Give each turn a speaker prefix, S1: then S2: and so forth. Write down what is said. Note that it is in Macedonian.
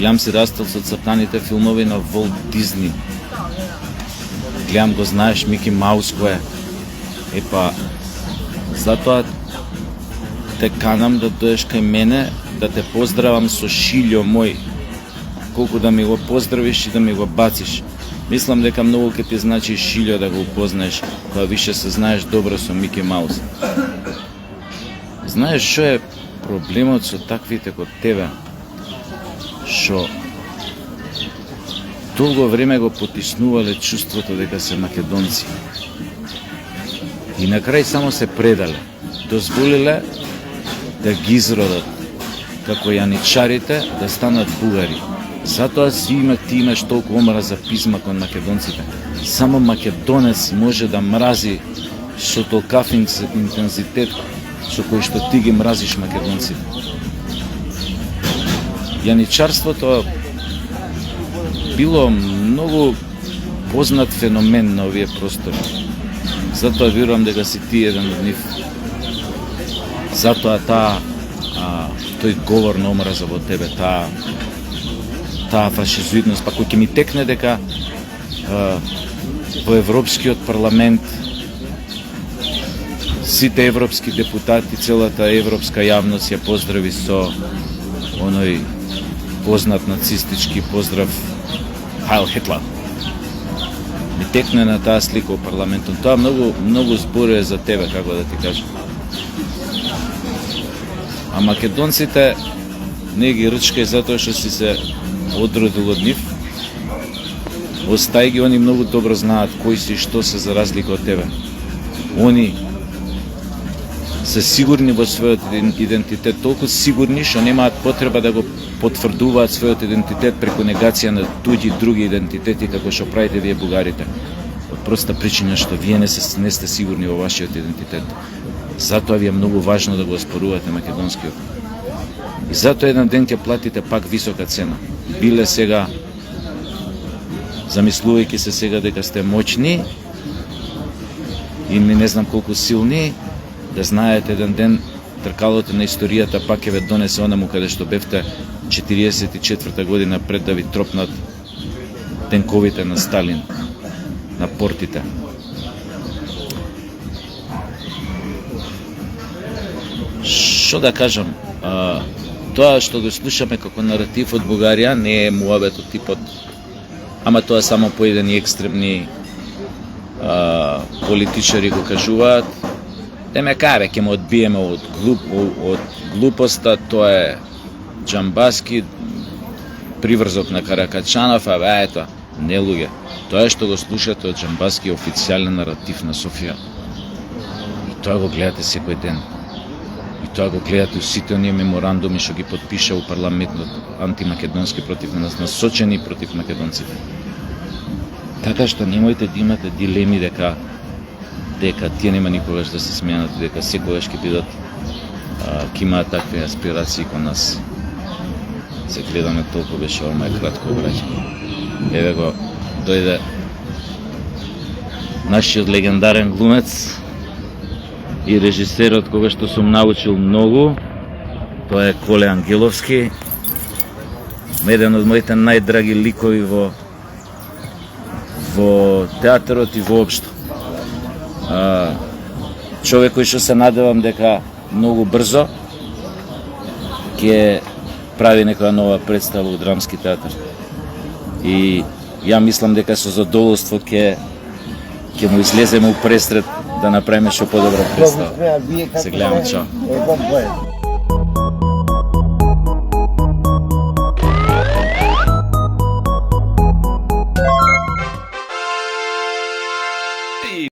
S1: Јам си растал со цртаните филмови на Волт Дизни. Гледам го, знаеш, Мики Маус кој е. Епа, затоа те канам да доеш кај мене, да те поздравам со шилјо мој. Колку да ми го поздравиш и да ми го бациш. Мислам дека многу ќе ти значи шилјо да го упознаеш, кога више се знаеш добро со Мики Маус. Знаеш што е проблемот со таквите код тебе? Што долго време го потиснувале чувството дека се македонци. И на крај само се предале. Дозволиле да ги изродат како јаничарите да станат бугари. Затоа ти имаш толку омра за пизма кон македонците. Само македонец може да мрази со толкав интензитет со кој што ти ги мразиш македонците. Јаничарството било многу познат феномен на овие простори. Затоа верувам дека си ти еден од нив. Затоа тој говор на омраза во тебе, таа фашизоидност, па кој ќе ми текне дека во Европскиот парламент сите европски депутати, целата европска јавност ја поздрави со оној познат нацистички поздрав Хайл Хитлер. Ми текне на таа слика во парламентот. Тоа многу зборува за тебе, како да ти кажам. А македонците не ги рчкај затоа што си се одродил од нив. Остај ги, они многу добро знаат кои си и што се за разлика од тебе. Они се сигурни во својот идентитет, толку сигурни што немаат потреба да го потврдуваат својот идентитет преку негација на туѓи други идентитети како што правите вие бугарите. Од проста причина што вие не сте сигурни во вашиот идентитет. Затоа ви е многу важно да го оспорувате македонскиот. И затоа еден ден ќе платите пак висока цена. Биле сега, замислувајќи се сега дека сте моćни и не знам колку силни, да знаете еден ден тркалото на историјата пак ќе ве донесе онаму каде што бевте 44-та година пред да ви тропнат тенковите на Сталин на портите. Што да кажам, тоа што го слушаме како наратив од Бугарија не е муабетот типот, ама тоа само поедени екстремни политичари го кажуваат. Те ме каре, ќе ме одбиеме од глупоста, тоа е Џамбаски, приврзок на Каракачанов, а ето, не луѓе. Тоа што го слушате од Џамбаски е официјален наратив на Софија. И тоа го гледате секој ден. И тоа го гледате сите оние меморандуми што ги подпиша у парламентот антимакедонски против нас, насочени против македонците. Така што немојте да имате дилеми дека тие нема никогаш да се сменат, дека секогаш ќе бидат, ќе имаат такви аспирации кон нас. Се гледаме толку беше, ова е кратко, браќа. Еве го, дојде нашиот легендарен глумец и режисерот кога што сум научил многу, тоа е Коле Ангеловски, еден од моите најдраги ликови во театарот и воопшто. Човек кој што се надевам дека многу брзо ќе прави некоја нова представа во драмски театар. И ја мислам дека со задоволство ќе му излеземе у пресред да направиме што подобра представа. Се гледаме, чао.